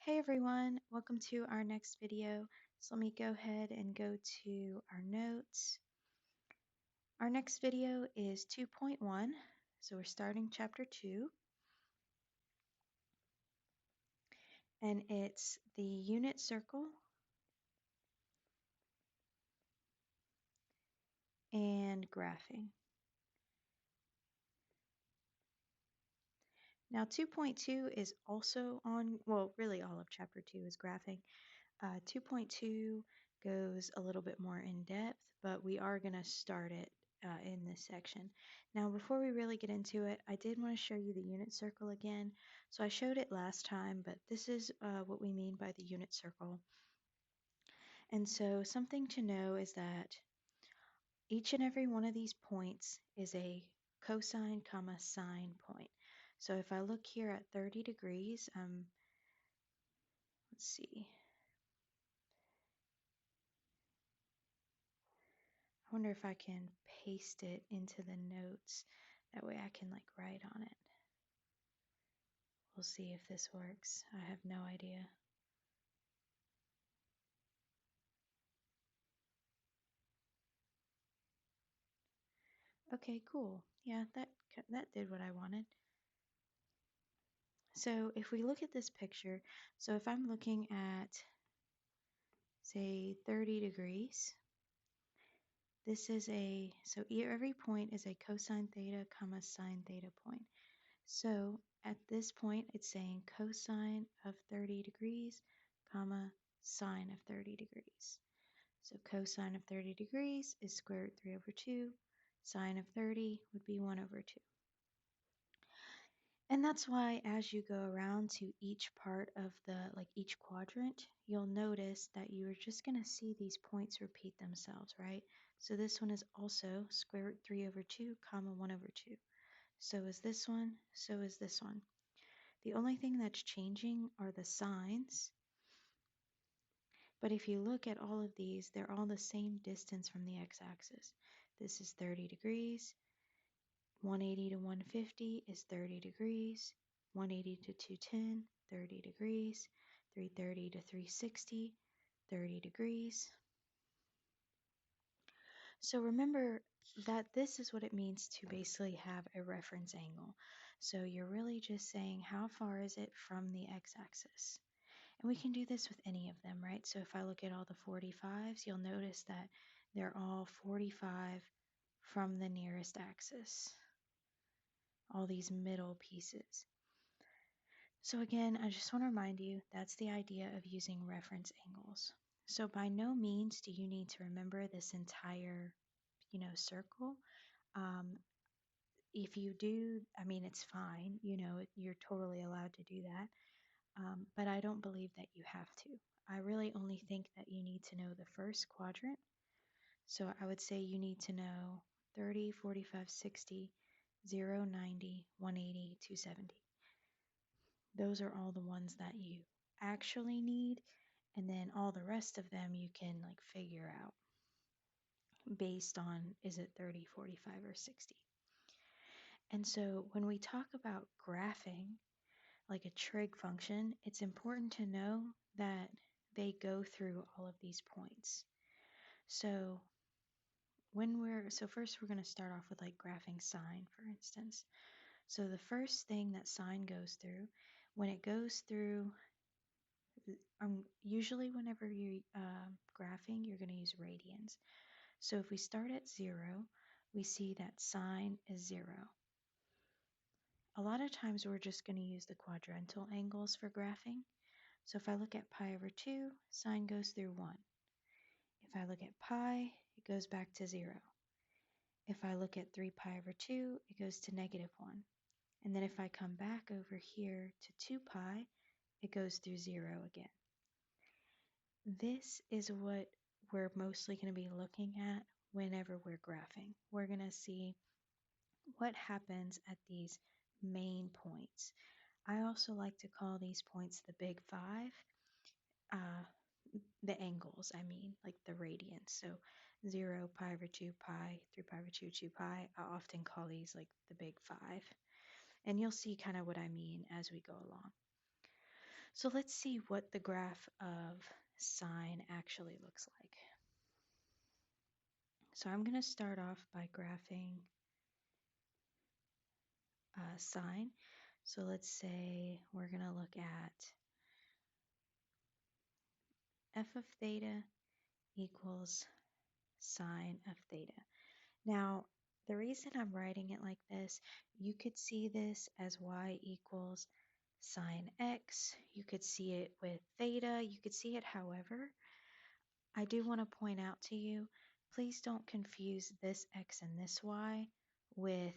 Hey everyone, welcome to our next video. So let me go ahead and go to our notes. Our next video is 2.1, so we're starting chapter 2, and it's the unit circle and graphing. Now 2.2 is also on, well, really all of chapter 2 is graphing. 2.2 goes a little bit more in depth, but we are going to start it in this section. Now, before we really get into it, I did want to show you the unit circle again. So I showed it last time, but this is what we mean by the unit circle. And so something to know is that each and every one of these points is a cosine comma sine point. So if I look here at 30 degrees, let's see. I wonder if I can paste it into the notes. That way I can like write on it. We'll see if this works. I have no idea. Okay, cool. Yeah, that did what I wanted. So if we look at this picture, so if I'm looking at, say, 30 degrees, this is so every point is a cosine theta comma sine theta point. So at this point, it's saying cosine of 30 degrees comma sine of 30 degrees. So cosine of 30 degrees is square root 3 over 2. Sine of 30 would be 1 over 2. And that's why as you go around to each part of each quadrant, you'll notice that you're just going to see these points repeat themselves, right? So this one is also square root 3 over 2, comma 1 over 2. So is this one, so is this one. The only thing that's changing are the signs. But if you look at all of these, they're all the same distance from the x-axis. This is 30 degrees. 180 to 150 is 30 degrees. 180 to 210, 30 degrees. 330 to 360, 30 degrees. So remember that this is what it means to basically have a reference angle. So you're really just saying how far is it from the x-axis. And we can do this with any of them, right? So if I look at all the 45s, you'll notice that they're all 45 from the nearest axis, all these middle pieces. So again, I just want to remind you, that's the idea of using reference angles. So by no means do you need to remember this entire, circle. If you do, I mean, it's fine, you're totally allowed to do that. But I don't believe that you have to. I really only think that you need to know the first quadrant. So I would say you need to know 30, 45, 60, 0, 90, 180, 270. Those are all the ones that you actually need. And then all the rest of them you can like figure out based on is it 30, 45, or 60. And so when we talk about graphing, like a trig function, it's important to know that they go through all of these points. So first we're going to start off with like graphing sine, for instance. So the first thing that sine goes through, when it goes through, usually whenever you're graphing, you're going to use radians. So if we start at 0, we see that sine is 0. A lot of times we're just going to use the quadrantal angles for graphing. So if I look at pi over 2, sine goes through 1. If I look at pi, it goes back to 0. If I look at 3 pi over 2, it goes to negative 1. And then if I come back over here to 2 pi, it goes through 0 again. This is what we're mostly going to be looking at whenever we're graphing. We're going to see what happens at these main points. I also like to call these points the big 5. The angles, I mean, like the radians. So 0, pi over 2, pi, 3 pi over 2, 2 pi. I often call these like the big 5. And you'll see kind of what I mean as we go along. So let's see what the graph of sine actually looks like. So I'm going to start off by graphing sine. So let's say we're going to look at f of theta equals sine of theta. Now, the reason I'm writing it like this, you could see this as y equals sine x. You could see it with theta. You could see it however. I do want to point out to you, please don't confuse this x and this y with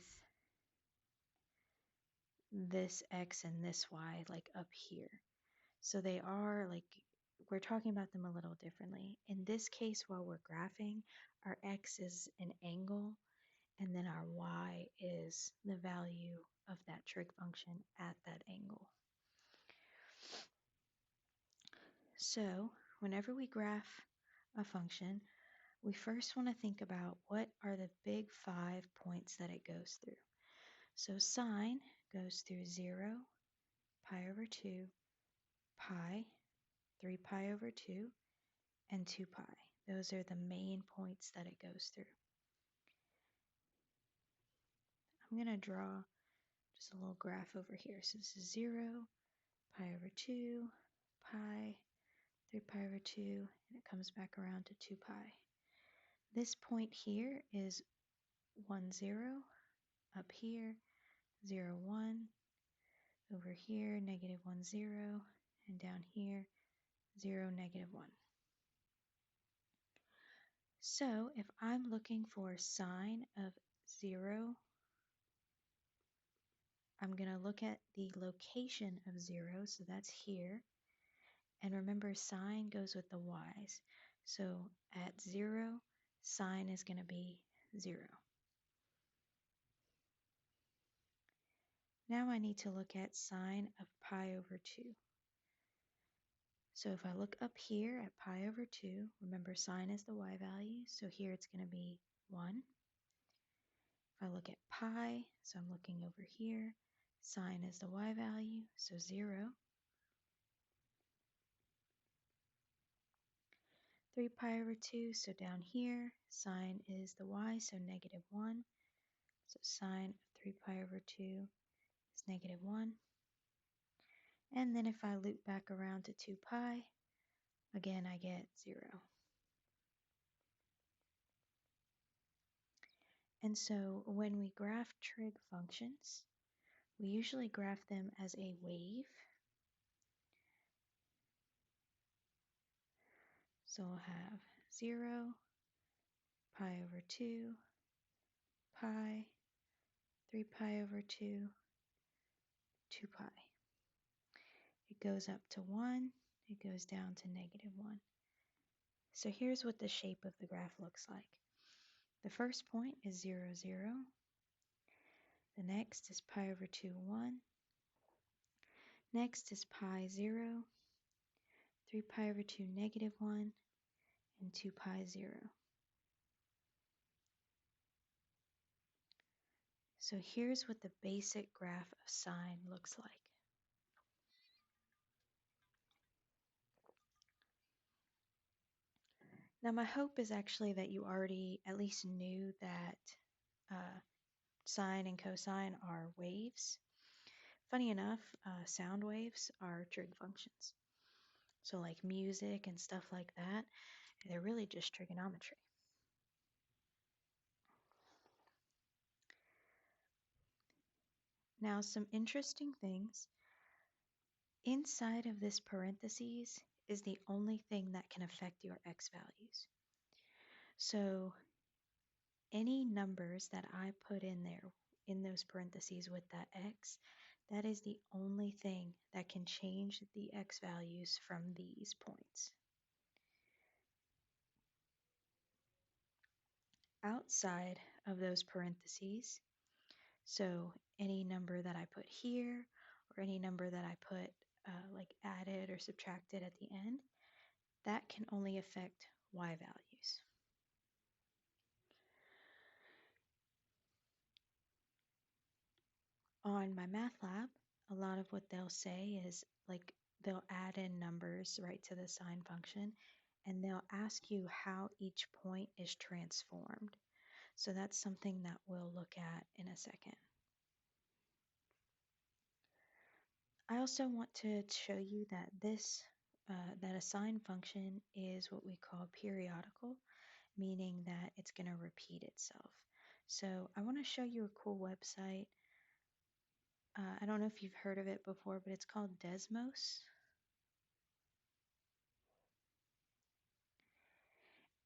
this x and this y like up here. So they are like, we're talking about them a little differently. In this case, while we're graphing, our x is an angle, and then our y is the value of that trig function at that angle. So whenever we graph a function, we first want to think about what are the big 5 points that it goes through. So sine goes through 0, pi over 2, pi, 3 pi over 2, and 2 pi. Those are the main points that it goes through. I'm going to draw just a little graph over here. So this is 0, pi over 2, pi, 3 pi over 2, and it comes back around to 2 pi. This point here is 1, 0, up here, 0, 1, over here, negative 1, 0, and down here, 0, negative 1. So if I'm looking for sine of 0, I'm going to look at the location of 0, so that's here. And remember, sine goes with the y's. So at 0, sine is going to be 0. Now I need to look at sine of pi over 2. So if I look up here at pi over 2, remember sine is the y value, so here it's going to be 1. If I look at pi, so I'm looking over here, sine is the y value, so 0. 3 pi over 2, so down here, sine is the y, so negative 1. So sine of 3 pi over 2 is negative 1. And then if I loop back around to 2 pi, again I get 0. And so when we graph trig functions, we usually graph them as a wave. So we'll have 0, pi over 2, pi, 3 pi over 2, 2 pi. It goes up to 1, it goes down to negative 1. So here's what the shape of the graph looks like. The first point is 0, 0. The next is pi over 2, 1. Next is pi 0, 3 pi over 2, negative 1, and 2 pi 0. So here's what the basic graph of sine looks like. Now my hope is actually that you already at least knew that sine and cosine are waves. Funny enough, sound waves are trig functions. So like music and stuff like that, they're really just trigonometry. Now some interesting things. Inside of this parentheses is the only thing that can affect your x values. So any numbers that I put in there, in those parentheses with that x, that is the only thing that can change the x values from these points. Outside of those parentheses, so any number that I put here or any number that I put like added or subtracted at the end, that can only affect y values. On my math lab, a lot of what they'll say is like they'll add in numbers right to the sine function, and they'll ask you how each point is transformed. So that's something that we'll look at in a second. I also want to show you that that a sine function is what we call periodical, meaning that it's going to repeat itself. So I want to show you a cool website. I don't know if you've heard of it before, but it's called Desmos.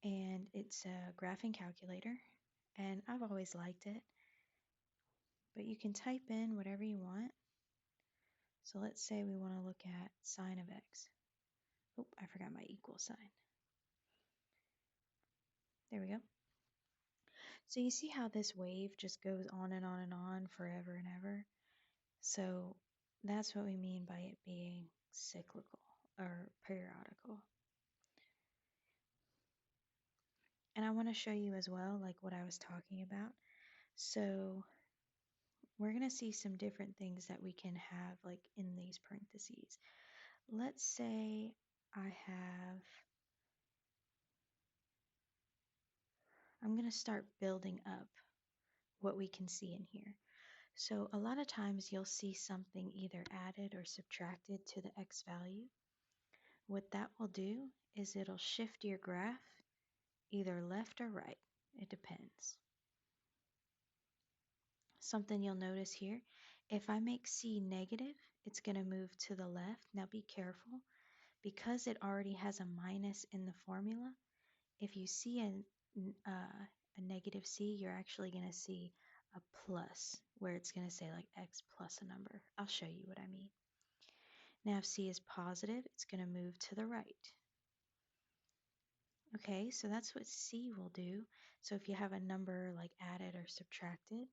And it's a graphing calculator, and I've always liked it. But you can type in whatever you want. So let's say we want to look at sine of x. Oh, I forgot my equal sign. There we go. So you see how this wave just goes on and on and on forever and ever? So that's what we mean by it being cyclical or periodical. And I want to show you as well, like what I was talking about. So we're going to see some different things that we can have like in these parentheses. Let's say I'm going to start building up what we can see in here. So a lot of times you'll see something either added or subtracted to the x value. What that will do is it'll shift your graph either left or right. It depends. Something you'll notice here, if I make c negative, it's going to move to the left. Now be careful. Because it already has a minus in the formula, if you see a negative c, you're actually going to see a plus, where it's going to say like x plus a number. I'll show you what I mean. Now if c is positive, it's going to move to the right. Okay, so that's what c will do. So if you have a number like added or subtracted.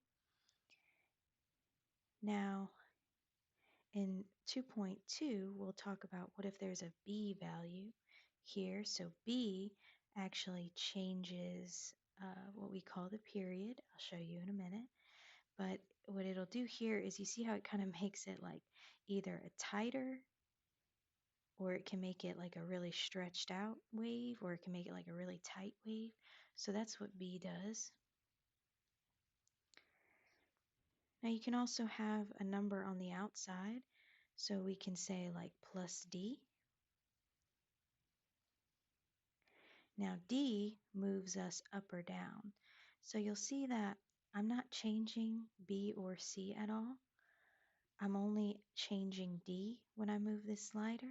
Now in 2.2, we'll talk about what if there's a b value here. So b actually changes what we call the period. I'll show you in a minute. But what it'll do here is you see how it kind of makes it like either a tighter, or it can make it like a really stretched out wave, or it can make it like a really tight wave. So that's what b does. Now you can also have a number on the outside. So we can say like plus d. Now D moves us up or down. So you'll see that I'm not changing B or C at all. I'm only changing D when I move this slider.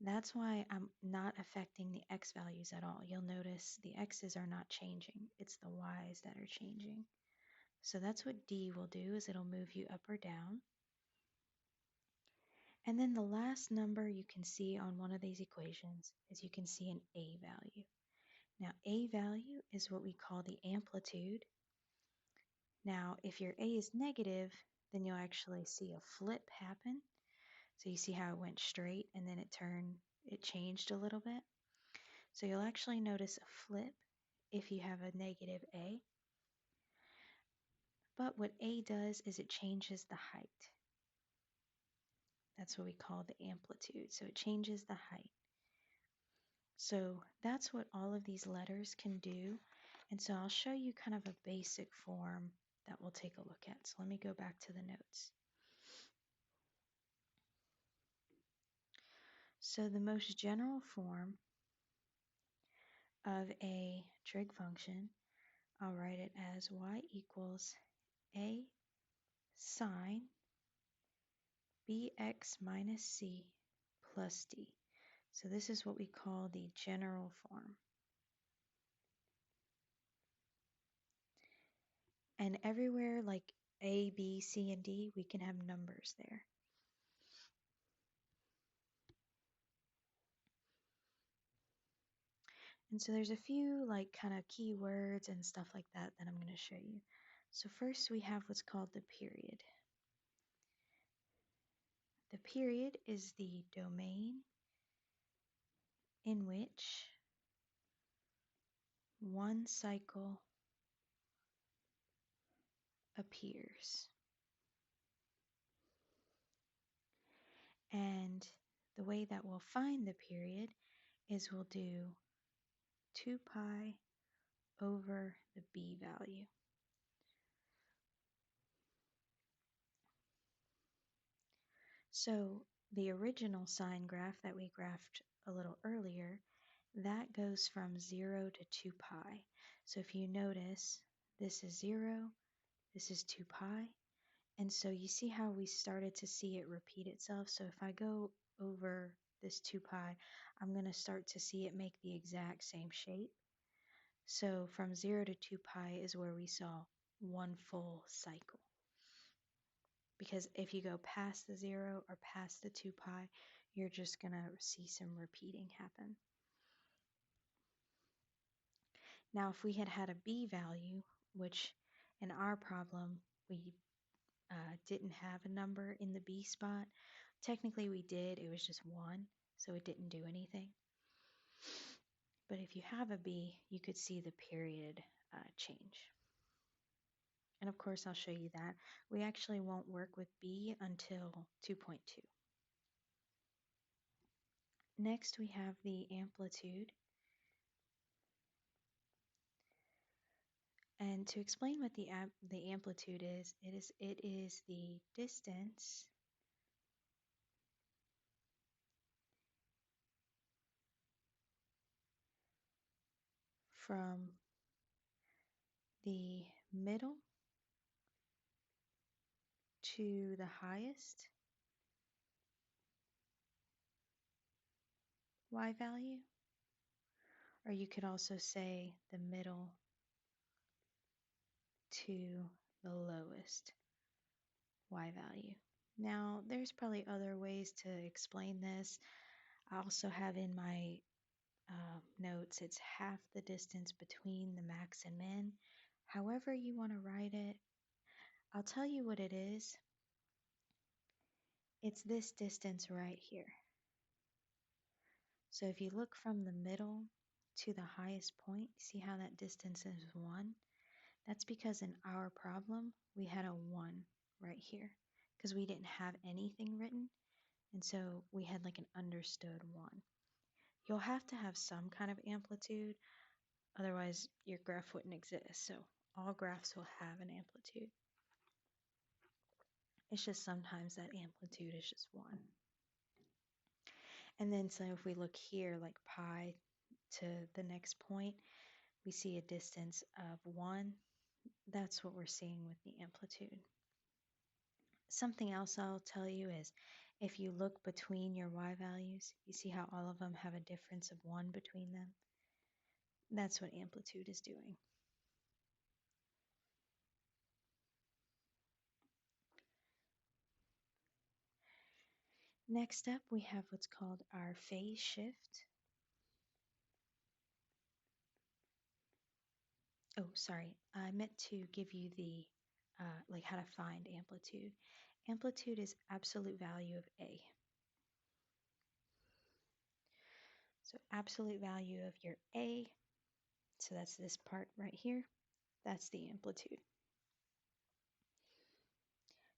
That's why I'm not affecting the X values at all. You'll notice the X's are not changing. It's the Y's that are changing. So that's what D will do, is it'll move you up or down. And then the last number you can see on one of these equations is you can see an A value. Now, A value is what we call the amplitude. Now, if your A is negative, then you'll actually see a flip happen. So you see how it went straight and then it changed a little bit. So you'll actually notice a flip if you have a negative A. But what A does is it changes the height. That's what we call the amplitude. So it changes the height. So that's what all of these letters can do. And so I'll show you kind of a basic form that we'll take a look at. So let me go back to the notes. So the most general form of a trig function, I'll write it as y equals a sine bx minus c plus d. So this is what we call the general form. And everywhere like A, B, C, and D, we can have numbers there. And so there's a few like kind of keywords and stuff like that that I'm going to show you. So first we have what's called the period. The period is the domain in which one cycle appears. And the way that we'll find the period is we'll do 2 pi over the b value. So the original sine graph that we graphed a little earlier, that goes from 0 to 2 pi. So if you notice, this is 0, this is 2 pi, and so you see how we started to see it repeat itself. So if I go over this 2 pi, I'm going to start to see it make the exact same shape. So from 0 to 2 pi is where we saw one full cycle. Because if you go past the 0 or past the 2 pi, you're just going to see some repeating happen. Now, if we had had a b value, which in our problem we didn't have a number in the b spot, technically we did, it was just 1, so it didn't do anything. But if you have a b, you could see the period change. And of course, I'll show you that. We actually won't work with b until 2.2. Next, we have the amplitude. And to explain what the amplitude is, it is the distance from the middle to the highest y value, or you could also say the middle to the lowest y value. Now, there's probably other ways to explain this. I also have in my notes, it's half the distance between the max and min. However you want to write it, I'll tell you what it is. It's this distance right here. So if you look from the middle to the highest point, see how that distance is 1? That's because in our problem, we had a 1 right here because we didn't have anything written. And so we had like an understood 1. You'll have to have some kind of amplitude, otherwise your graph wouldn't exist. So all graphs will have an amplitude. It's just sometimes that amplitude is just 1. And then so if we look here, like pi to the next point, we see a distance of 1. That's what we're seeing with the amplitude. Something else I'll tell you is if you look between your y values, you see how all of them have a difference of 1 between them? That's what amplitude is doing. Next up, we have what's called our phase shift. Oh, sorry, I meant to give you the, like how to find amplitude. Amplitude is absolute value of A. So absolute value of your A, so that's this part right here, that's the amplitude.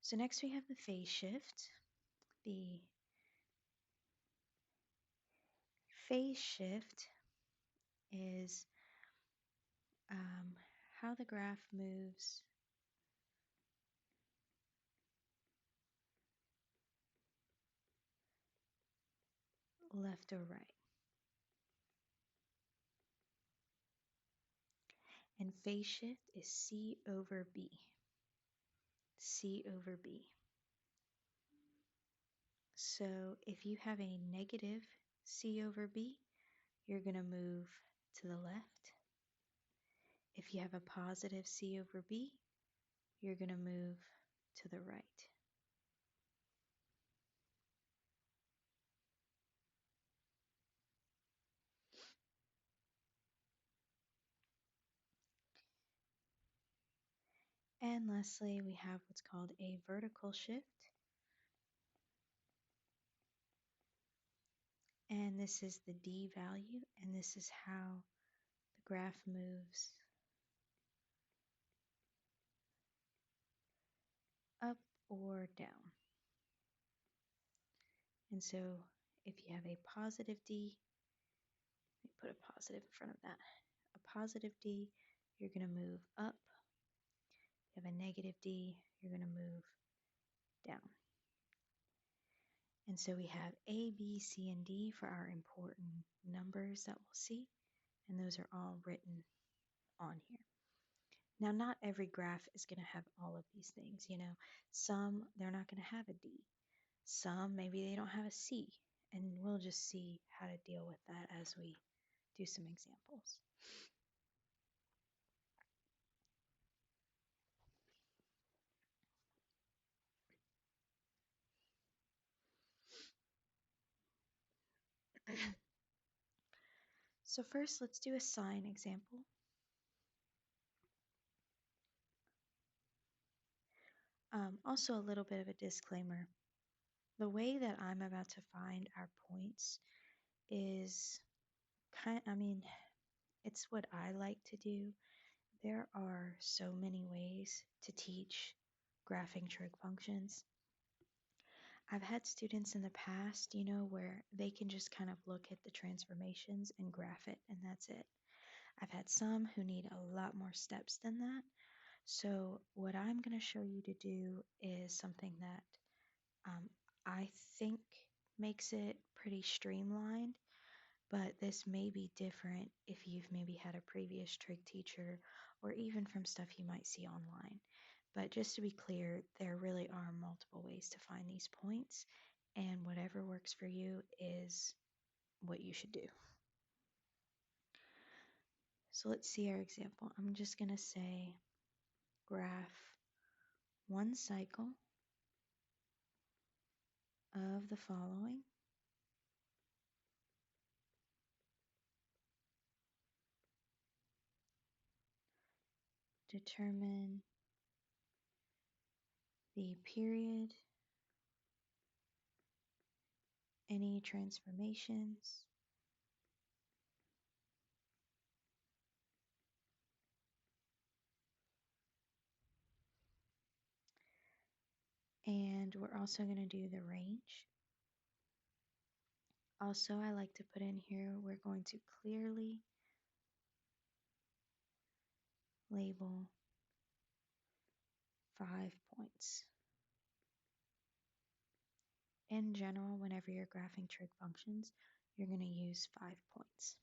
So next we have the phase shift. The phase shift is how the graph moves left or right. And phase shift is C over B. C over B. So if you have a negative C over B, you're going to move to the left. If you have a positive C over B, you're going to move to the right. And lastly, we have what's called a vertical shift. And this is the D value, and this is how the graph moves up or down. And so if you have a positive D, let me put a positive in front of that. A positive D, you're going to move up. If you have a negative D, you're going to move down. And so we have A, B, C, and D for our important numbers that we'll see. And those are all written on here. Now, not every graph is going to have all of these things. Some, they're not going to have a D. Some, maybe they don't have a C. And we'll just see how to deal with that as we do some examples. So first, let's do a sine example. Also, a little bit of a disclaimer. The way that I'm about to find our points is it's what I like to do. There are so many ways to teach graphing trig functions. I've had students in the past, where they can just kind of look at the transformations and graph it, and that's it. I've had some who need a lot more steps than that. So what I'm going to show you to do is something that I think makes it pretty streamlined, but this may be different if you've maybe had a previous trig teacher or even from stuff you might see online. But just to be clear, there really are multiple ways to find these points, and whatever works for you is what you should do. So let's see our example. I'm just going to say graph one cycle of the following. Determine the period, any transformations, and we're also going to do the range. Also, I like to put in here, we're going to clearly label 5 points. In general, whenever you're graphing trig functions, you're going to use 5 points.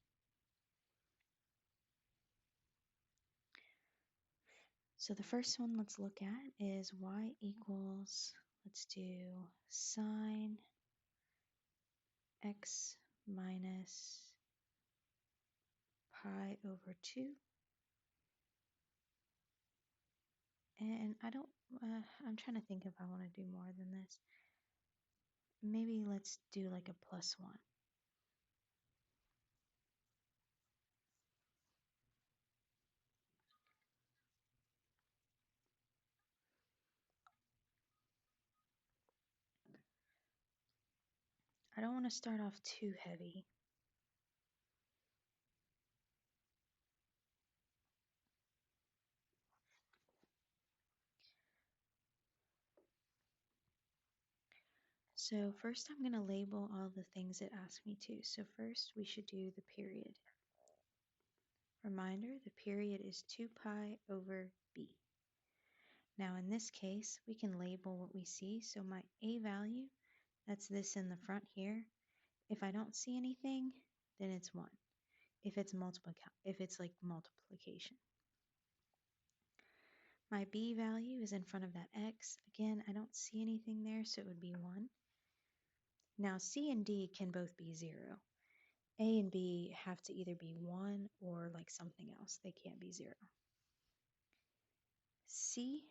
So the first one let's look at is y equals, let's do sine x minus pi over 2. And I'm trying to think if I want to do more than this. Maybe let's do like a plus 1. I don't want to start off too heavy. So first I'm going to label all the things it asked me to. So first we should do the period. Reminder, the period is 2 pi over b. Now in this case, we can label what we see. So my a value, that's this in the front here. If I don't see anything, then it's 1. If it's like multiplication. My b value is in front of that x. Again, I don't see anything there, so it would be 1. Now c and d can both be 0. A and B have to either be 1 or like something else. They can't be 0. C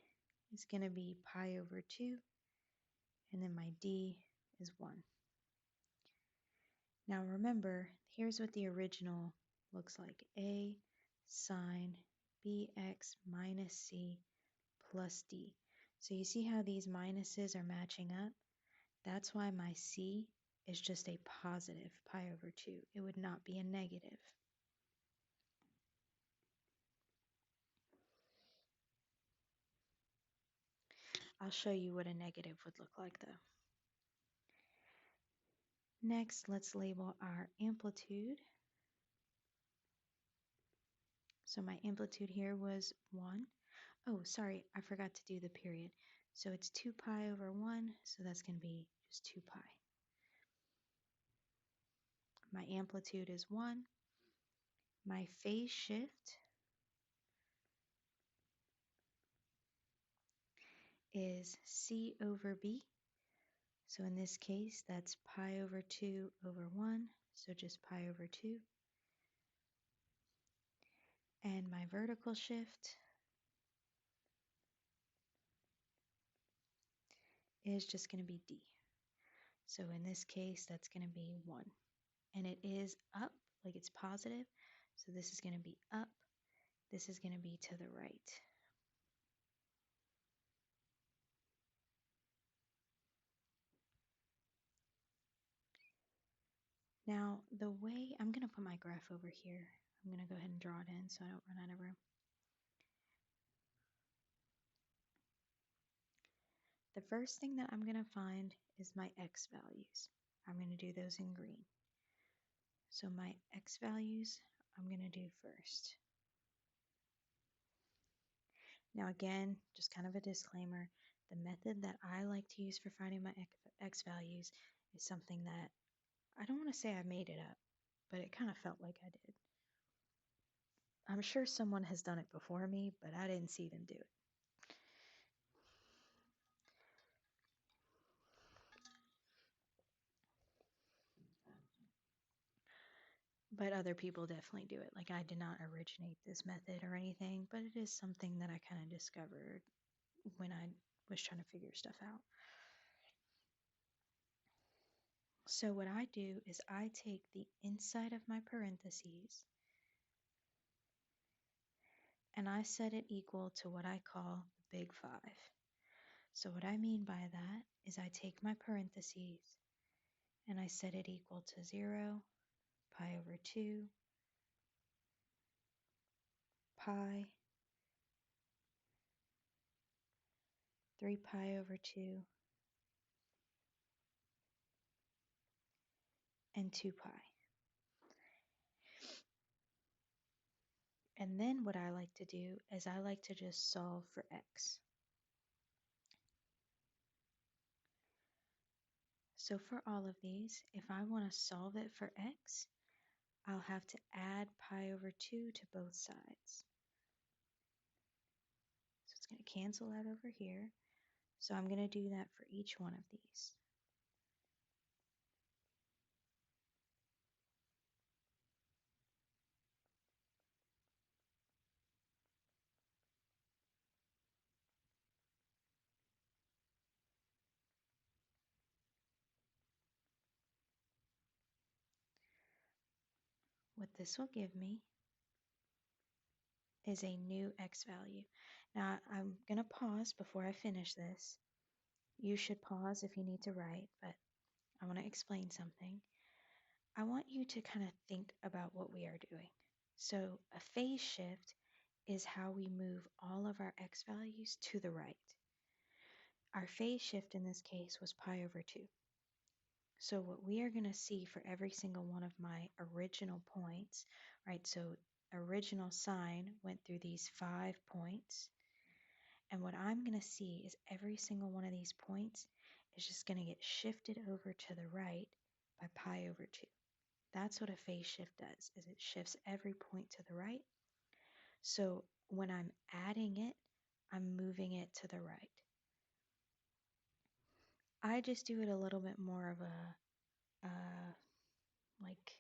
is going to be pi over 2, and then my D is 1. Now remember, here's what the original looks like. A sine bx minus c plus d. So you see how these minuses are matching up? That's why my c is just a positive pi over 2. It would not be a negative. I'll show you what a negative would look like though. Next, let's label our amplitude. So my amplitude here was 1. Oh, sorry, I forgot to do the period. So it's 2 pi over 1, so that's going to be just 2 pi. My amplitude is 1. My phase shift is C over B. So in this case, that's pi over 2 over 1, so just pi over 2. And my vertical shift is just going to be D. So in this case, that's going to be 1. And it is up, like it's positive. So this is going to be up. This is going to be to the right. Now, the way, I'm going to put my graph over here. I'm going to go ahead and draw it in so I don't run out of room. The first thing that I'm going to find is my x values. I'm going to do those in green. So my x values, I'm going to do first. Now again, just kind of a disclaimer, the method that I like to use for finding my x values is something that I don't want to say I made it up, but it kind of felt like I did. I'm sure someone has done it before me, but I didn't see them do it. But other people definitely do it. Like I did not originate this method or anything, but it is something that I kind of discovered when I was trying to figure stuff out. So what I do is I take the inside of my parentheses and I set it equal to what I call the big 5. So what I mean by that is I take my parentheses and I set it equal to 0, pi over 2, pi, 3 pi over 2, and 2 pi. And then what I like to do is I like to just solve for x. So for all of these, if I want to solve it for x, I'll have to add pi over 2 to both sides. So it's going to cancel out over here. So I'm going to do that for each one of these. What this will give me is a new x value. Now I'm going to pause before I finish this. You should pause if you need to write, but I want to explain something. I want you to kind of think about what we are doing. So a phase shift is how we move all of our x values to the right. Our phase shift in this case was pi over 2. So what we are going to see for every single one of my original points, right? So original sine went through these 5 points. And what I'm going to see is every single one of these points is just going to get shifted over to the right by pi over 2. That's what a phase shift does, is it shifts every point to the right. So when I'm adding it, I'm moving it to the right. I just do it a little bit more of a like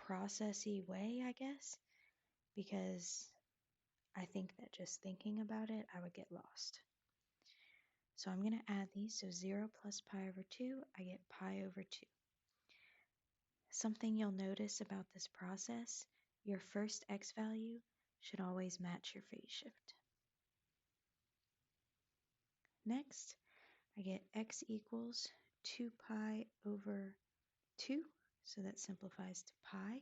processy way, I guess, because I think that just thinking about it, I would get lost. So I'm going to add these. So 0 plus pi over 2, I get pi over 2. Something you'll notice about this process, your first x value should always match your phase shift. Next, I get x equals 2 pi over 2, so that simplifies to pi.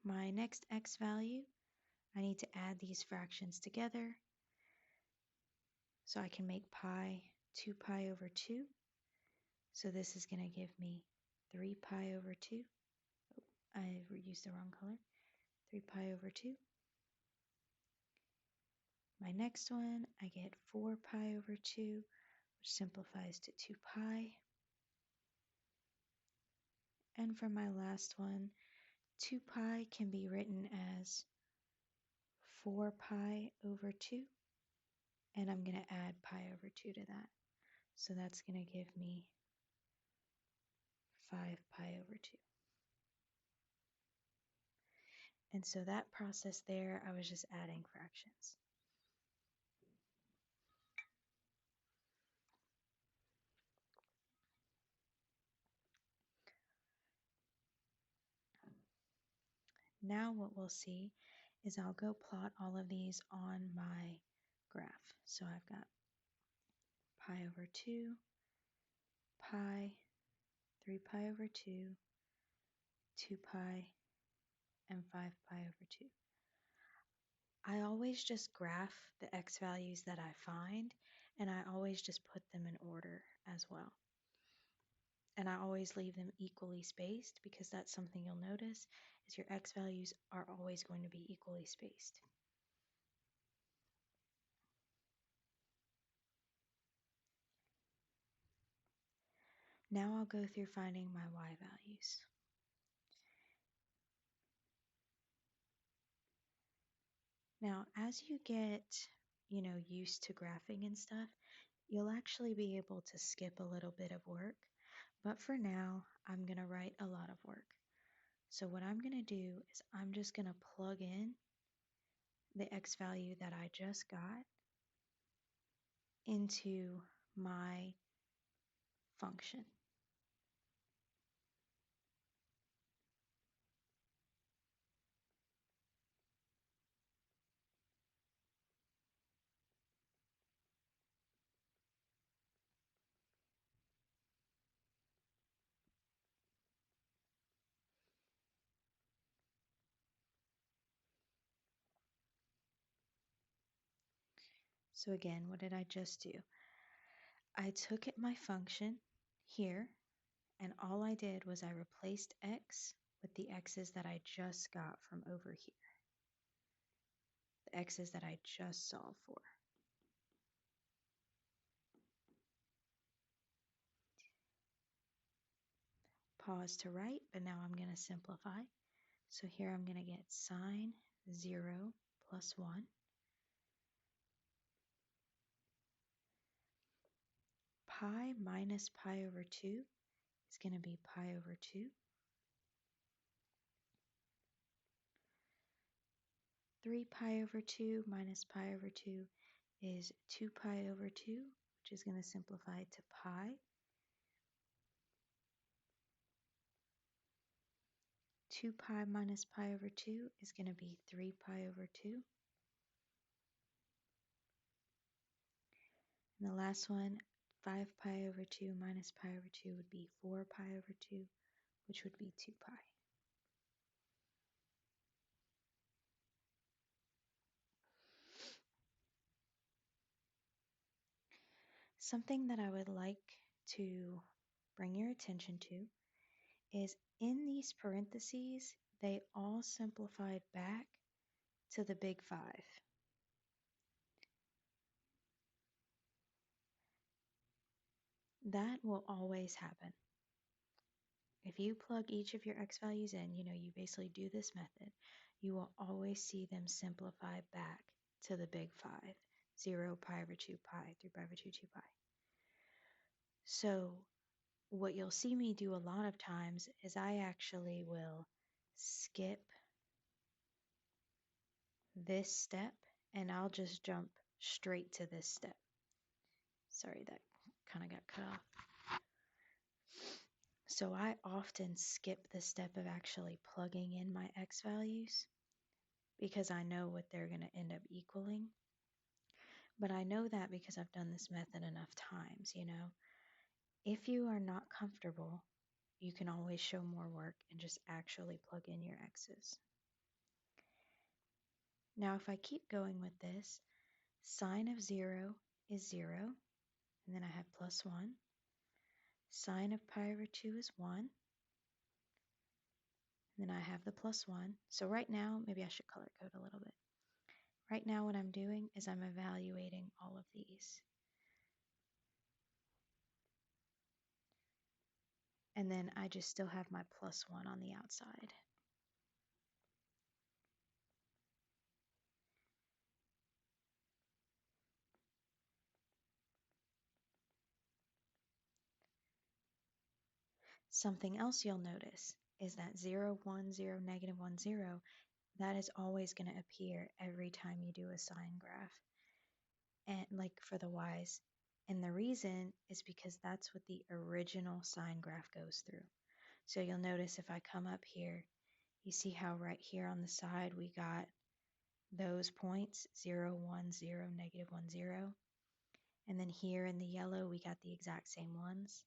My next x value, I need to add these fractions together so I can make pi 2 pi over 2. So this is going to give me 3 pi over 2. Oh, I used the wrong color. 3 pi over 2. My next one, I get 4 pi over 2, which simplifies to 2 pi. And for my last one, 2 pi can be written as 4 pi over 2. And I'm going to add pi over 2 to that. So that's going to give me 5 pi over 2. And so that process there, I was just adding fractions. Now what we'll see is I'll go plot all of these on my graph. So I've got pi over 2, pi, 3 pi over 2, 2 pi, and 5 pi over 2. I always just graph the x values that I find, and I always just put them in order as well. And I always leave them equally spaced because that's something you'll notice is your x values are always going to be equally spaced. Now I'll go through finding my y values. Now, as you get, used to graphing and stuff, you'll actually be able to skip a little bit of work. But for now, I'm going to write a lot of work. So what I'm going to do is I'm just going to plug in the x value that I just got into my function. So again, what did I just do? I took my function here, and all I did was I replaced x with the x's that I just got from over here, the x's that I just solved for. Pause to write, but now I'm going to simplify. So here I'm going to get sine 0 plus 1. Pi minus pi over 2 is going to be pi over 2. 3 pi over 2 minus pi over 2 is 2 pi over 2, which is going to simplify to pi. 2 pi minus pi over 2 is going to be 3 pi over 2. And the last one, 5 pi over 2 minus pi over 2 would be 4 pi over 2, which would be 2 pi. Something that I would like to bring your attention to is in these parentheses, they all simplified back to the big 5. That will always happen. If you plug each of your x values in, you basically do this method, you will always see them simplify back to the big 5. 0, pi over 2 pi, 3 pi over 2, 2 pi. So what you'll see me do a lot of times is I actually will skip this step and I'll just jump straight to this step. Sorry, that kind of got cut off. So I often skip the step of actually plugging in my x values because I know what they're going to end up equaling. But I know that because I've done this method enough times, If you are not comfortable, you can always show more work and just actually plug in your x's. Now, if I keep going with this, sine of 0 is 0, and then I have plus 1. Sine of pi over 2 is 1. And then I have the plus 1. So right now, maybe I should color code a little bit. Right now what I'm doing is I'm evaluating all of these. And then I just still have my plus 1 on the outside. Something else you'll notice is that 0, 1, 0, negative 1, 0, that is always going to appear every time you do a sine graph, and like for the y's. And the reason is because that's what the original sine graph goes through. So you'll notice if I come up here, you see how right here on the side we got those points, 0, 1, 0, negative 1, 0. And then here in the yellow, we got the exact same ones.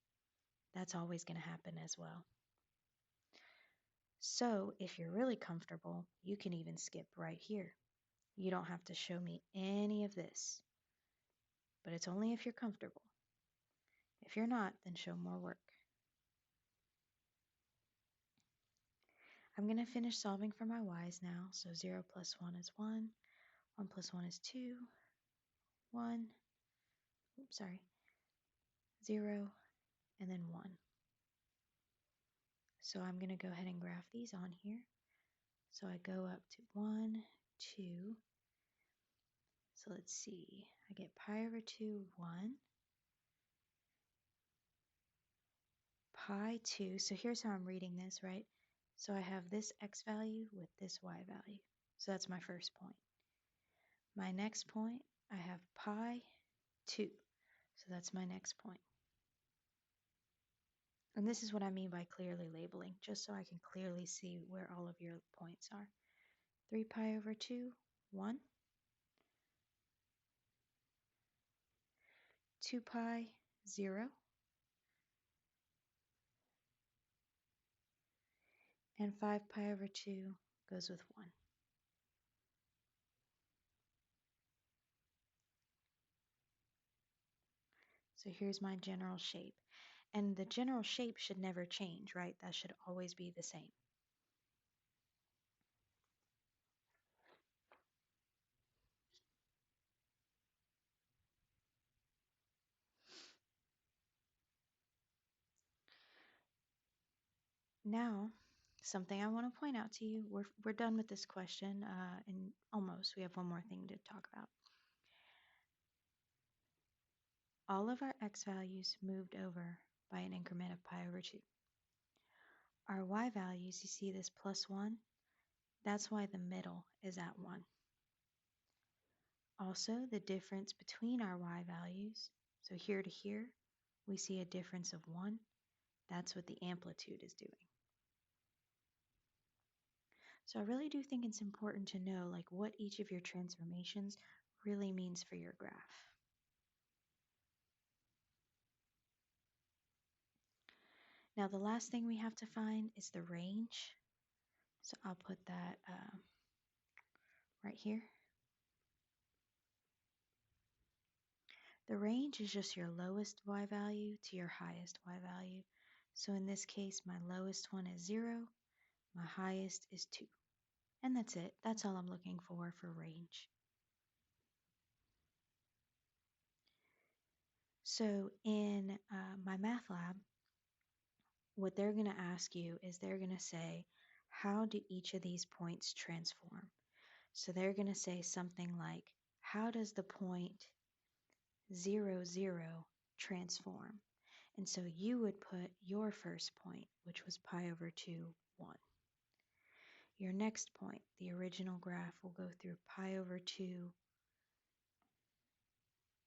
That's always going to happen as well. So if you're really comfortable, you can even skip right here. You don't have to show me any of this, but it's only if you're comfortable. If you're not, then show more work. I'm going to finish solving for my y's now. So 0 plus 1 is 1. 1 plus 1 is 2. 1. Oops, sorry. 0. And then 1. So I'm going to go ahead and graph these on here. So I go up to 1, 2. So let's see. I get pi over 2, 1. Pi 2. So here's how I'm reading this, right? So I have this x value with this y value. So that's my first point. My next point, I have pi 2. So that's my next point. And this is what I mean by clearly labeling, just so I can clearly see where all of your points are. 3 pi over 2, 1. 2 pi, 0. And 5 pi over 2 goes with 1. So here's my general shape. And the general shape should never change, right? That should always be the same. Now, something I want to point out to you, we're done with this question, and almost, we have one more thing to talk about. All of our x values moved over by an increment of pi over 2. Our y values, you see this plus 1? That's why the middle is at 1. Also, the difference between our y values, so here to here, we see a difference of 1. That's what the amplitude is doing. So I really do think it's important to know like what each of your transformations really means for your graph. Now the last thing we have to find is the range. So I'll put that right here. The range is just your lowest y value to your highest y value. So in this case, my lowest one is 0, my highest is 2. And that's it. That's all I'm looking for range. So in my math lab, what they're going to ask you is they're going to say, how do each of these points transform? So they're going to say something like, how does the point 0, 0 transform? And so you would put your first point, which was pi over 2, 1. Your next point, the original graph, will go through pi over 2.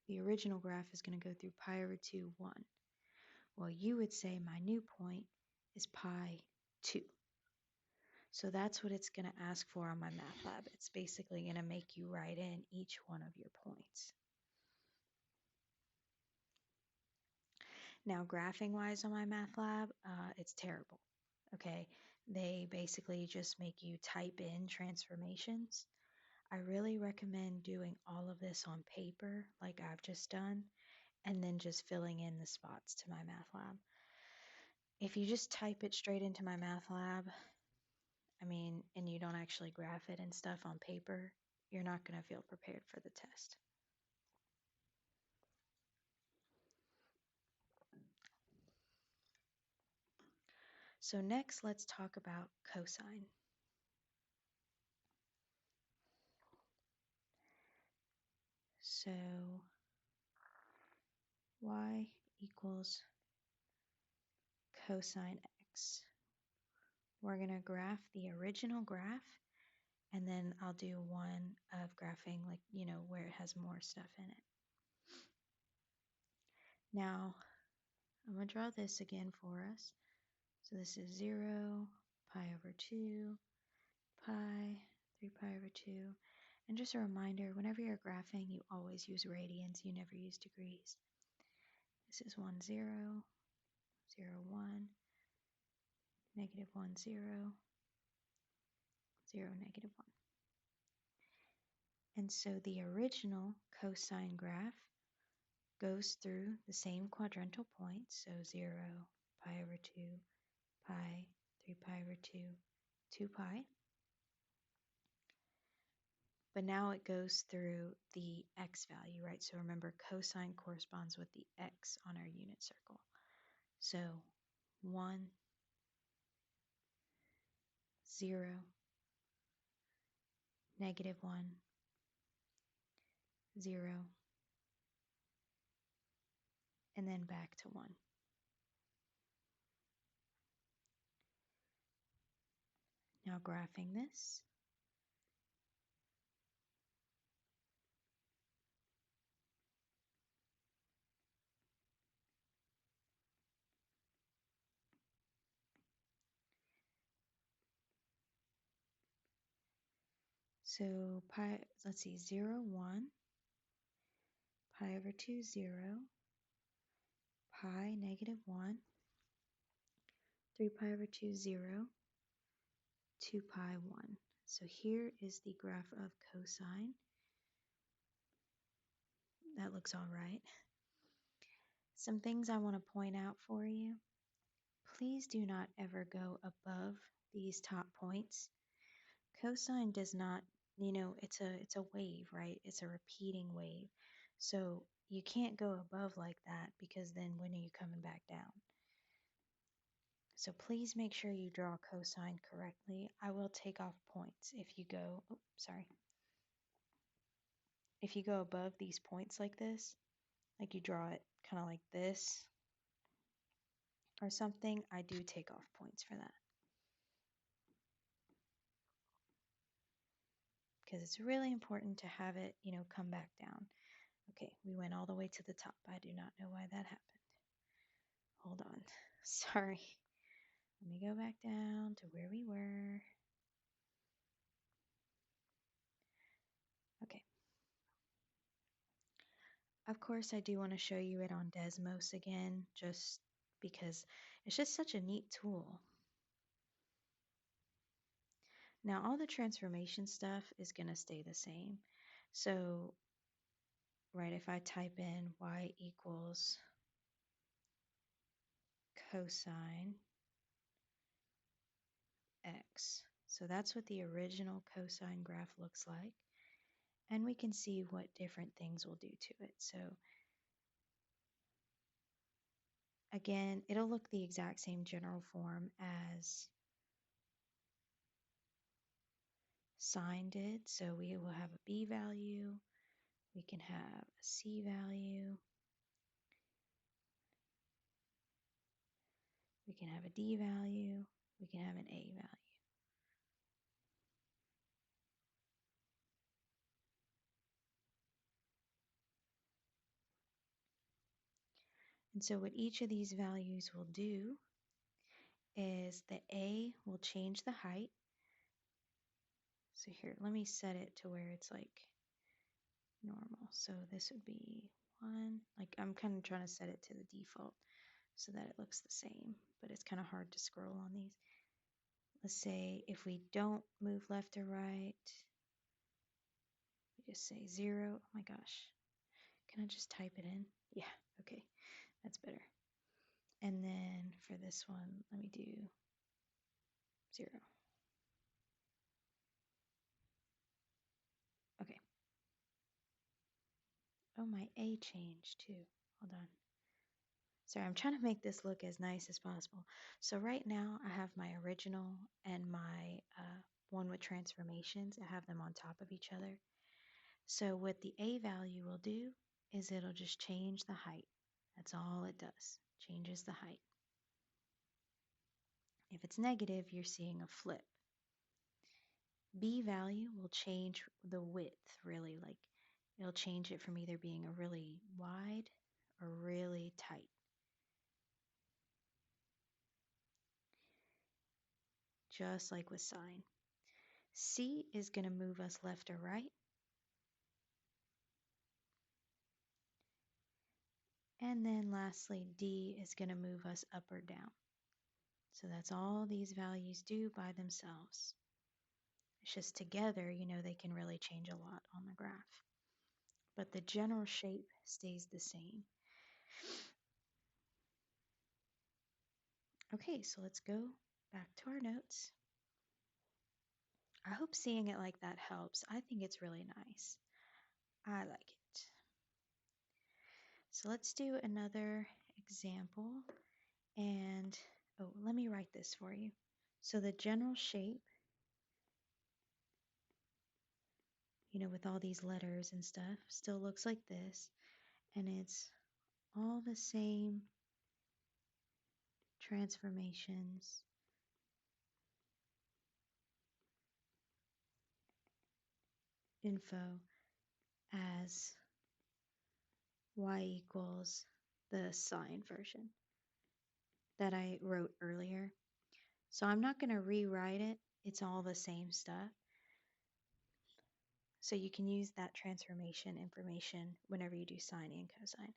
The original graph is going to go through pi over 2, 1. Well, you would say my new point is pi 2. So that's what it's going to ask for on my math lab. It's basically going to make you write in each one of your points. Now, graphing wise on my math lab, it's terrible. Okay, they basically just make you type in transformations. I really recommend doing all of this on paper like I've just done and then just filling in the spots to my math lab. If you just type it straight into my math lab, I mean, and you don't actually graph it and stuff on paper, you're not going to feel prepared for the test. So next, let's talk about cosine. So y equals cosine x. We're going to graph the original graph, and then I'll do one of graphing, like, where it has more stuff in it. Now, I'm going to draw this again for us. So this is 0, pi over 2, pi, 3 pi over 2. And just a reminder, whenever you're graphing, you always use radians. You never use degrees. This is 1, 0, 0, 1, negative 1, 0, 0, negative 1. And so the original cosine graph goes through the same quadrantal points. So 0, pi over 2, pi, 3 pi over 2, 2 pi. But now it goes through the x value, right? So remember, cosine corresponds with the x on our unit circle. So 1, 0, negative 1, 0, and then back to 1. Now graphing this. So pi, let's see, 0, 1, pi over 2, 0, pi, negative 1, 3 pi over 2, 0, 2 pi, 1. So here is the graph of cosine. That looks all right. Some things I want to point out for you. Please do not ever go above these top points. Cosine does not, it's a wave, right? It's a repeating wave. So you can't go above like that, because then when are you coming back down? So please make sure you draw cosine correctly. I will take off points if you go, if you go above these points like this, like you draw it kind of like this or something, I do take off points for that. Because it's really important to have it, come back down. Okay, we went all the way to the top. I do not know why that happened. Hold on. Sorry. Let me go back down to where we were. Okay. Of course, I do want to show you it on Desmos again, just because it's just such a neat tool. Now, all the transformation stuff is going to stay the same. So, right, if I type in y equals cosine x. So that's what the original cosine graph looks like. And we can see what different things will do to it. So again, it'll look the exact same general form as sine did. So we will have a b value. We can have a c value. We can have a d value. We can have an a value. And so what each of these values will do is the A will change the height. So here, let me set it to where it's like normal. So this would be 1. Like I'm kind of trying to set it to the default so that it looks the same, but it's kind of hard to scroll on these. Let's say if we don't move left or right, we just say 0. Oh my gosh. Can I just type it in? Yeah. Okay, that's better. And then for this one, let me do 0. Okay. Oh, my A changed too. Hold on. Sorry, I'm trying to make this look as nice as possible. So right now I have my original and my one with transformations. I have them on top of each other. So what the A value will do is it'll just change the height. That's all it does. Changes the height. If it's negative, you're seeing a flip. B value will change the width, really. Like it'll change it from either being a really wide or really tight. Just like with sine. C is going to move us left or right. And then lastly, D is going to move us up or down. So that's all these values do by themselves. It's just together, they can really change a lot on the graph. But the general shape stays the same. Okay, so let's go back to our notes. I hope seeing it like that helps. I think it's really nice. I like it. So let's do another example. And, oh, let me write this for you. So the general shape, with all these letters and stuff, still looks like this. And it's all the same transformations info as y equals the sine version that I wrote earlier. So I'm not going to rewrite it. It's all the same stuff. So you can use that transformation information whenever you do sine and cosine.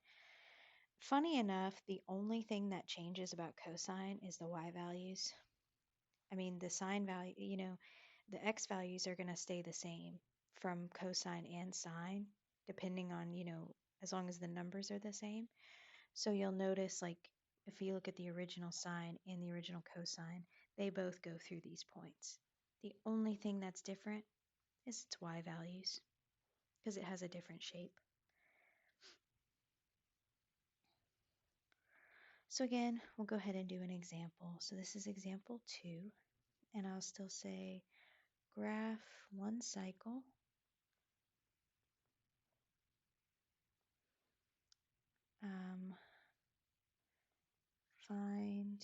Funny enough, the only thing that changes about cosine is the y values. I mean, the sine value, the x values are going to stay the same from cosine and sine, depending on, as long as the numbers are the same. So you'll notice, like, if you look at the original sine and the original cosine, they both go through these points. The only thing that's different is its y values, because it has a different shape. So again, we'll go ahead and do an example. So this is example 2, and I'll still say graph one cycle. Find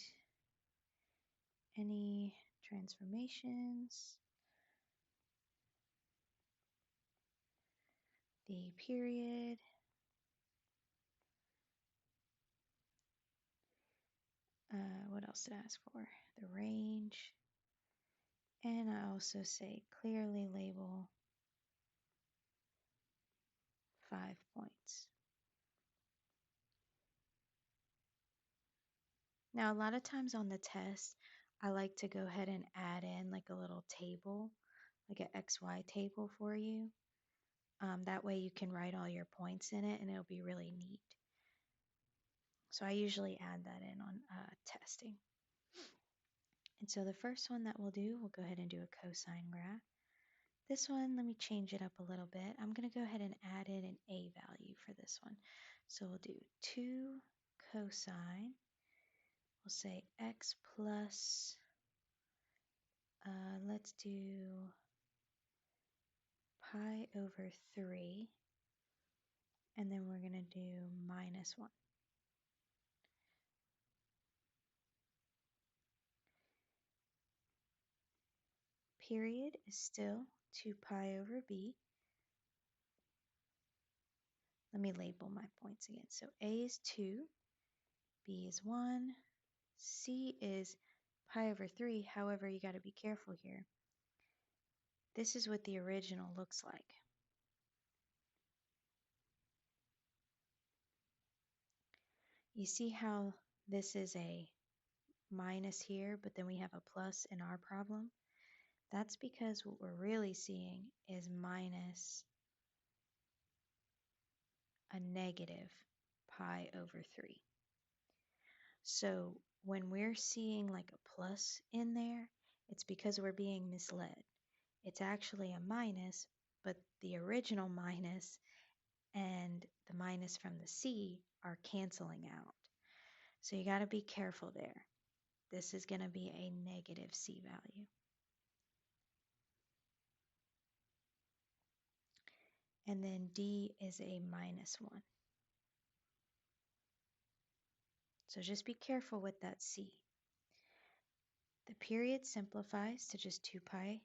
any transformations, the period, what else did I ask for? The range, and I also say clearly label 5 points. Now, a lot of times on the test, I like to go ahead and add in like a little table, like an XY table for you. That way you can write all your points in it and it'll be really neat. So I usually add that in on testing. And so the first one that we'll do, we'll go ahead and do a cosine graph. This one, let me change it up a little bit. I'm going to go ahead and add in an a value for this one. So we'll do 2 cosine. We'll say x plus, let's do pi over 3. And then we're going to do minus 1. Period is still 2 pi over b. Let me label my points again. So a is 2, b is 1, c is pi over 3. However, you got to be careful here. This is what the original looks like. You see how this is a minus here, but then we have a plus in our problem? That's because what we're really seeing is minus a negative pi over 3. So when we're seeing like a plus in there, it's because we're being misled. It's actually a minus, but the original minus and the minus from the c are canceling out. So you got to be careful there. This is going to be a negative c value. And then d is a minus 1. So just be careful with that c. The period simplifies to just 2 pi.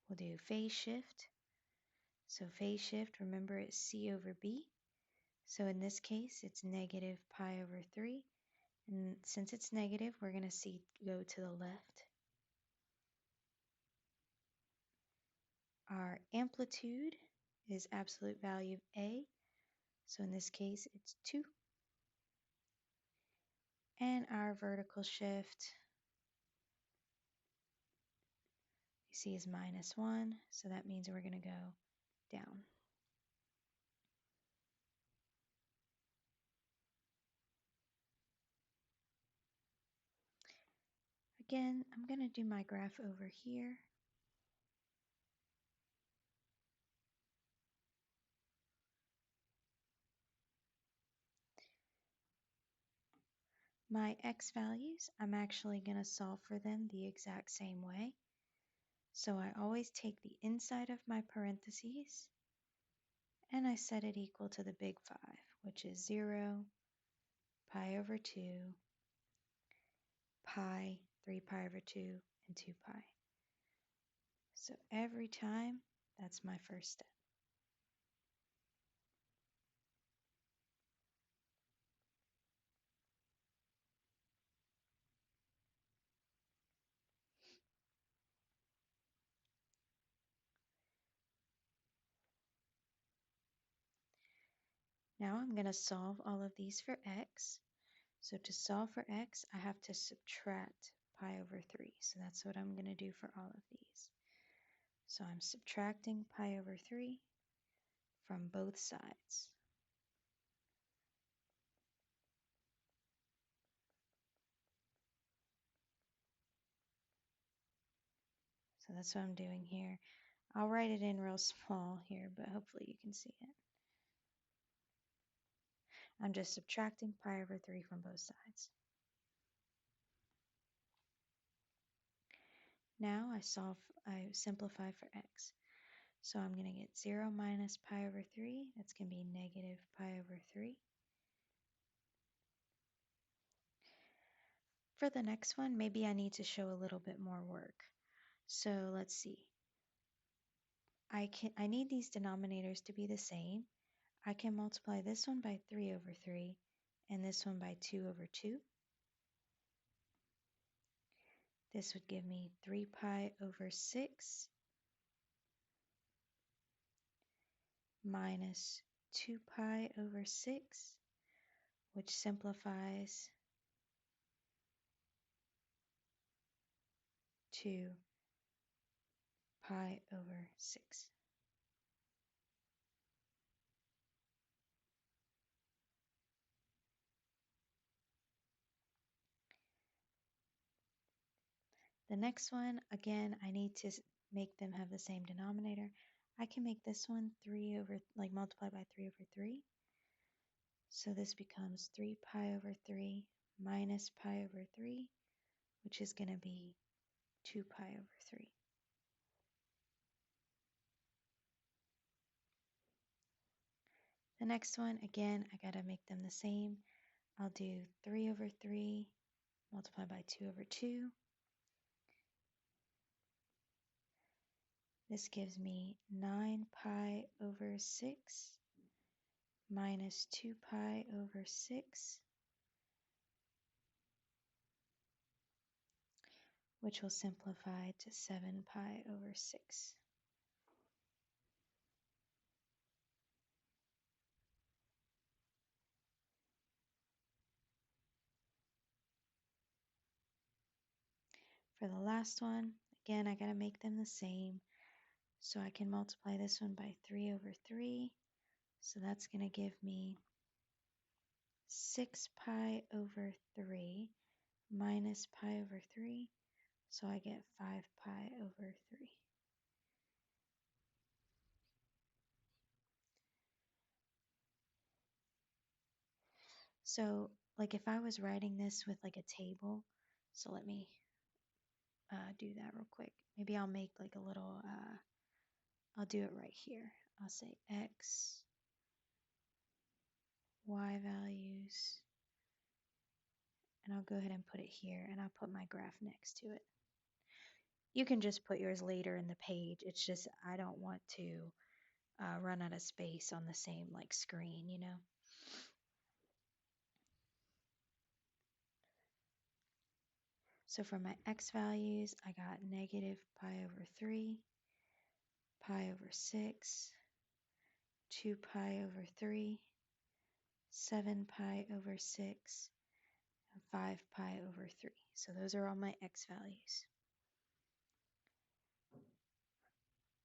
We'll do phase shift. So phase shift, remember, it's c over b. So in this case, it's negative pi over 3. And since it's negative, we're going to see go to the left. Our amplitude is absolute value of a. So in this case, it's 2. And our vertical shift, you see, is minus 1. So that means we're going to go down. Again, I'm going to do my graph over here. My x values, I'm actually going to solve for them the exact same way. So I always take the inside of my parentheses and I set it equal to the big 5, which is 0, pi over 2, pi, 3 pi over 2, and 2 pi. So every time, that's my first step. Now I'm going to solve all of these for x. So to solve for x, I have to subtract pi over 3. So that's what I'm going to do for all of these. So I'm subtracting pi over 3 from both sides. So that's what I'm doing here. I'll write it in real small here, but hopefully you can see it. I'm just subtracting pi over 3 from both sides. Now I simplify for x. So I'm going to get 0 minus pi over 3. That's going to be negative pi over 3. For the next one, maybe I need to show a little bit more work. So let's see. I need these denominators to be the same. I can multiply this one by 3 over 3 and this one by 2 over 2. This would give me 3 pi over 6 minus 2 pi over 6, which simplifies to pi over 6. The next one, again, I need to make them have the same denominator. I can make this one 3 over, like multiply by 3 over 3. So this becomes 3 pi over 3 minus pi over 3, which is going to be 2 pi over 3. The next one, again, I got to make them the same. I'll do 3 over 3 multiplied by 2 over 2. This gives me 9 pi over 6 minus 2 pi over 6, which will simplify to 7 pi over 6. For the last one, again, I got to make them the same. So I can multiply this one by 3 over 3. So that's going to give me 6 pi over 3 minus pi over 3. So I get 5 pi over 3. So like if I was writing this with like a table, so let me do that real quick. Maybe I'll make like a little, I'll do it right here. I'll say x, y values, and I'll go ahead and put it here, and I'll put my graph next to it. You can just put yours later in the page. It's just I don't want to run out of space on the same like screen, you know. So for my x values, I got negative pi over 3, pi over 6, 2 pi over 3, 7 pi over 6, and 5 pi over 3. So those are all my x values.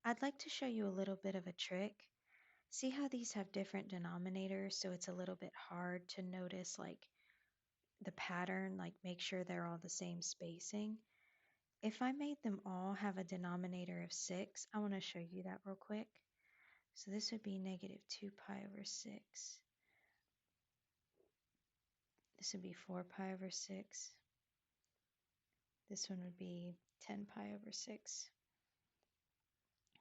I'd like to show you a little bit of a trick. See how these have different denominators, so it's a little bit hard to notice like the pattern, like make sure they're all the same spacing. If I made them all have a denominator of 6, I want to show you that real quick. So this would be negative 2 pi over 6. This would be 4 pi over 6. This one would be 10 pi over 6.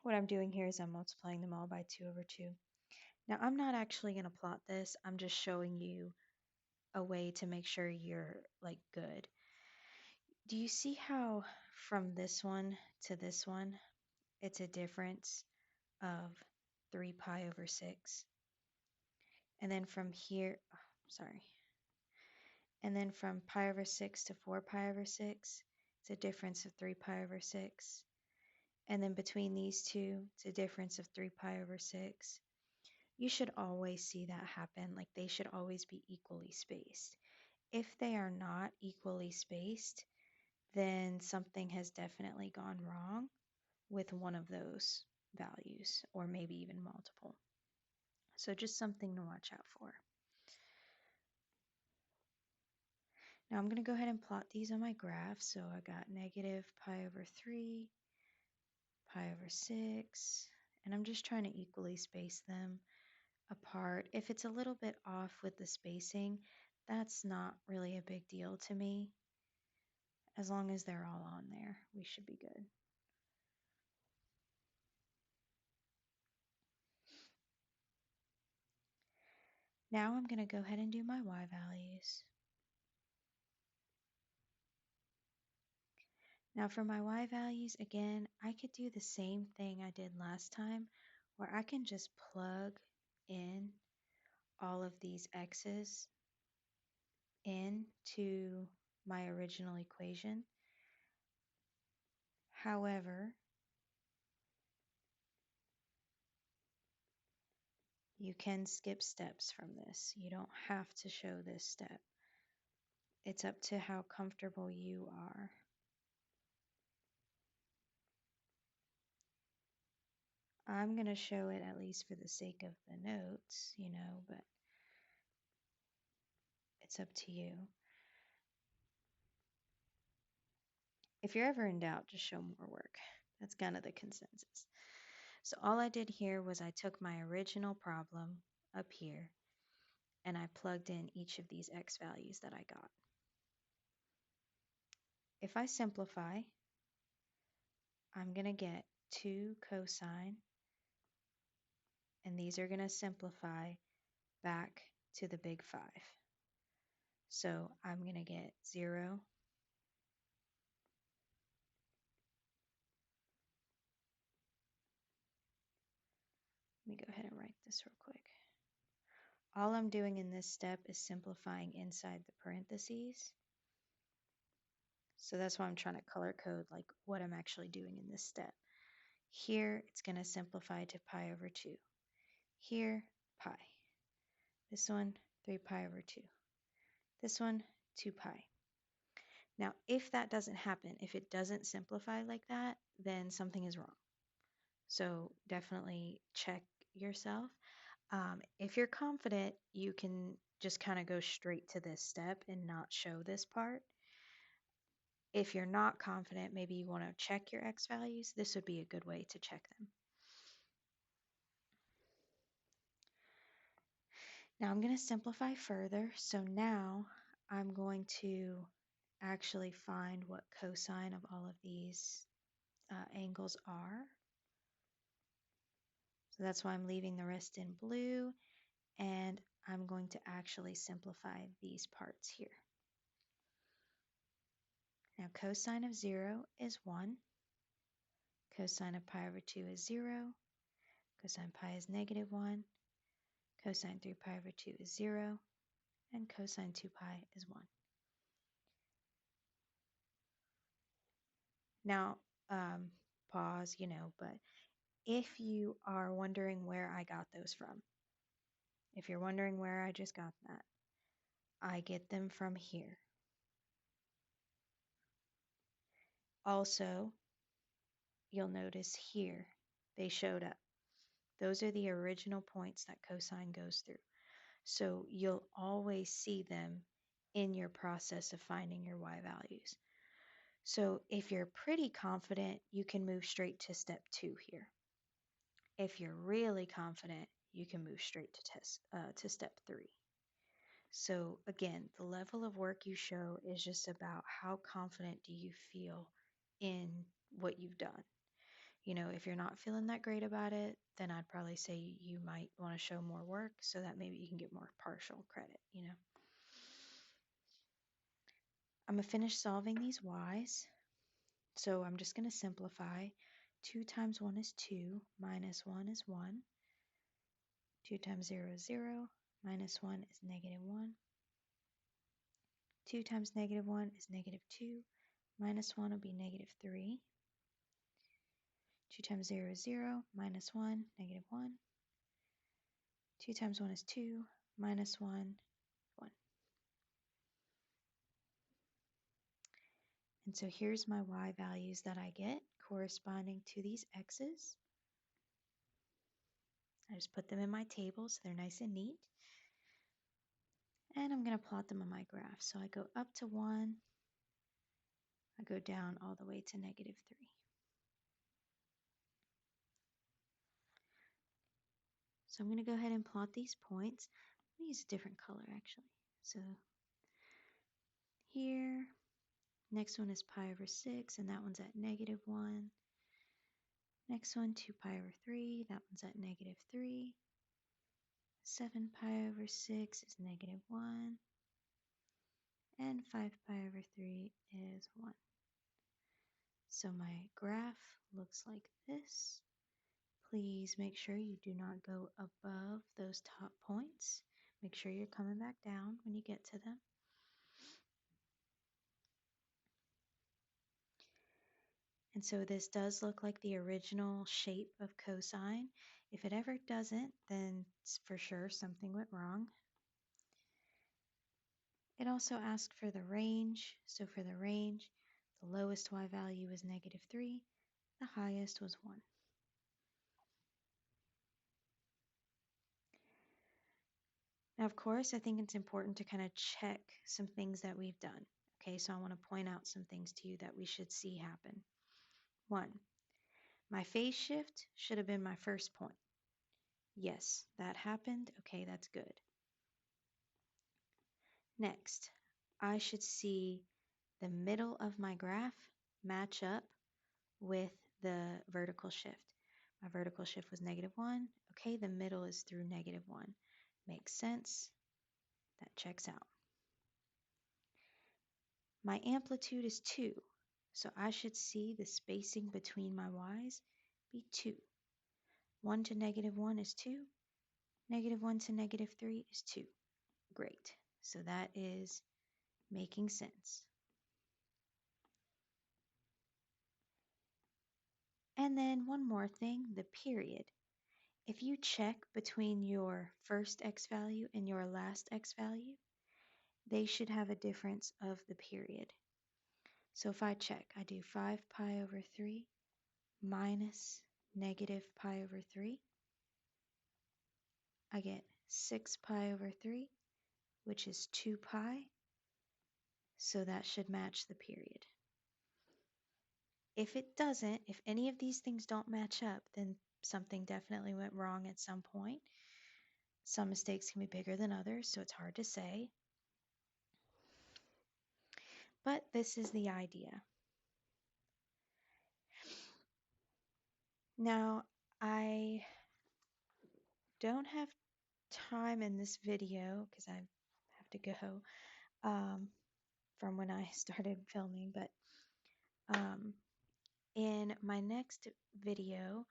What I'm doing here is I'm multiplying them all by 2 over 2. Now I'm not actually going to plot this. I'm just showing you a way to make sure you're like good. Do you see how from this one to this one, it's a difference of 3 pi over 6? And then from here, oh, sorry. And then from pi over 6 to 4 pi over 6, it's a difference of 3 pi over 6. And then between these two, it's a difference of 3 pi over 6. You should always see that happen. Like they should always be equally spaced. If they are not equally spaced, then something has definitely gone wrong with one of those values, or maybe even multiple. So just something to watch out for. Now I'm going to go ahead and plot these on my graph. So I got negative pi over 3, pi over 6, and I'm just trying to equally space them apart. If it's a little bit off with the spacing, that's not really a big deal to me. As long as they're all on there, we should be good. Now I'm going to go ahead and do my y values. Now for my y values, again, I could do the same thing I did last time, where I can just plug in all of these x's into my original equation. However, you can skip steps from this. You don't have to show this step. It's up to how comfortable you are. I'm going to show it at least for the sake of the notes, you know, but it's up to you. If you're ever in doubt, just show more work. That's kind of the consensus. So all I did here was I took my original problem up here and I plugged in each of these x values that I got. If I simplify, I'm going to get 2 cosine, and these are going to simplify back to the big 5. So I'm going to get 0, let me go ahead and write this real quick. All I'm doing in this step is simplifying inside the parentheses. So that's why I'm trying to color code like what I'm actually doing in this step. Here, it's going to simplify to pi over 2. Here, pi. This one, 3 pi over 2. This one, 2 pi. Now, if that doesn't happen, if it doesn't simplify like that, then something is wrong. So definitely check yourself. If you're confident, you can just kind of go straight to this step and not show this part. If you're not confident, maybe you want to check your x values. This would be a good way to check them. Now I'm going to simplify further. So now I'm going to actually find what cosine of all of these angles are. So that's why I'm leaving the rest in blue, and I'm going to actually simplify these parts here. Now cosine of 0 is 1, cosine of pi over 2 is 0, cosine pi is -1, cosine 3 pi over 2 is 0, and cosine 2 pi is 1. Now, pause, but if you are wondering where I got those from, if you're wondering where I just got that, I get them from here. Also, you'll notice here they showed up. Those are the original points that cosine goes through. So you'll always see them in your process of finding your y values. So if you're pretty confident, you can move straight to step 2 here. If you're really confident, you can move straight to step 3. So again, the level of work you show is just about how confident do you feel in what you've done. If you're not feeling that great about it, then I'd probably say you might want to show more work so that maybe you can get more partial credit. I'm going to finish solving these y's. So I'm just going to simplify. 2 times 1 is 2, minus 1 is 1. 2 times 0 is 0, minus 1 is -1. 2 times -1 is -2, minus 1 will be -3. 2 times 0 is 0, minus 1, -1. 2 times 1 is 2, minus 1, 1. And so here's my y values that I get corresponding to these x's. I just put them in my table so they're nice and neat. And I'm going to plot them on my graph. So I go up to 1, I go down all the way to -3. So I'm going to go ahead and plot these points. I'm going to use a different color actually. So here, next one is pi over 6, and that one's at -1. Next one, 2 pi over 3, that one's at -3. 7 pi over 6 is -1. And 5 pi over 3 is 1. So my graph looks like this. Please make sure you do not go above those top points. Make sure you're coming back down when you get to them. And so this does look like the original shape of cosine. If it ever doesn't, then it's for sure something went wrong. It also asked for the range. So for the range, the lowest y value was -3, the highest was 1. Now, of course, I think it's important to kind of check some things that we've done. Okay, so I want to point out some things to you that we should see happen. 1, my phase shift should have been my first point. Yes, that happened. Okay, that's good. Next, I should see the middle of my graph match up with the vertical shift. My vertical shift was -1. Okay, the middle is through -1. Makes sense. That checks out. My amplitude is 2, so I should see the spacing between my y's be 2. 1 to -1 is 2. -1 to -3 is 2. Great. So that is making sense. And then one more thing, the period. If you check between your first x value and your last x value, they should have a difference of the period. So if I check, I do 5 pi over 3 minus negative pi over 3. I get 6 pi over 3, which is 2 pi, so that should match the period. If it doesn't, if any of these things don't match up, then something definitely went wrong at some point. Some mistakes can be bigger than others, so it's hard to say. But this is the idea. Now, I don't have time in this video because I have to go from when I started filming, but in my next video,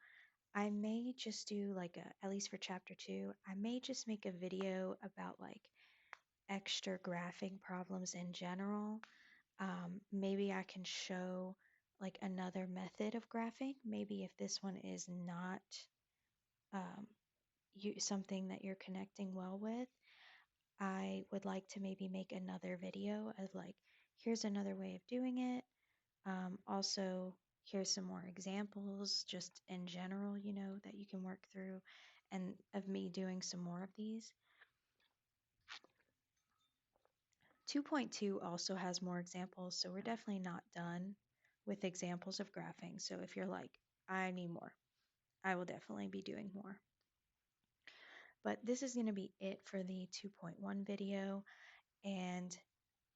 I may just do like at least for chapter 2, I may just make a video about like extra graphing problems in general. Maybe I can show like another method of graphing. Maybe if this one is not um, something that you're connecting well with, I would like to maybe make another video of like, here's another way of doing it. Also, here's some more examples just in general, that you can work through, and of me doing some more of these. 2.2 also has more examples, so we're definitely not done with examples of graphing. So if you're like, I need more, I will definitely be doing more. But this is going to be it for the 2.1 video, and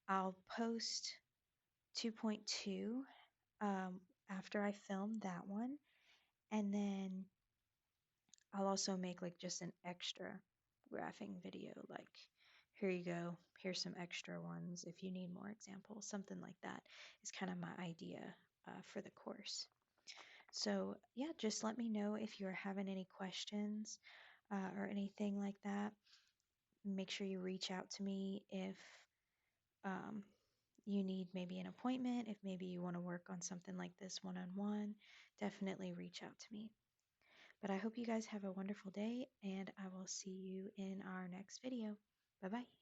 I'll post 2.2 after I film that one, and then I'll also make like just an extra graphing video, like here you go, here's some extra ones if you need more examples, something like that is kind of my idea for the course. So yeah, just let me know if you're having any questions or anything like that. Make sure you reach out to me if um, you need maybe an appointment, if maybe you want to work on something like this one-on-one, definitely reach out to me. But I hope you guys have a wonderful day, and I will see you in our next video. Bye-bye.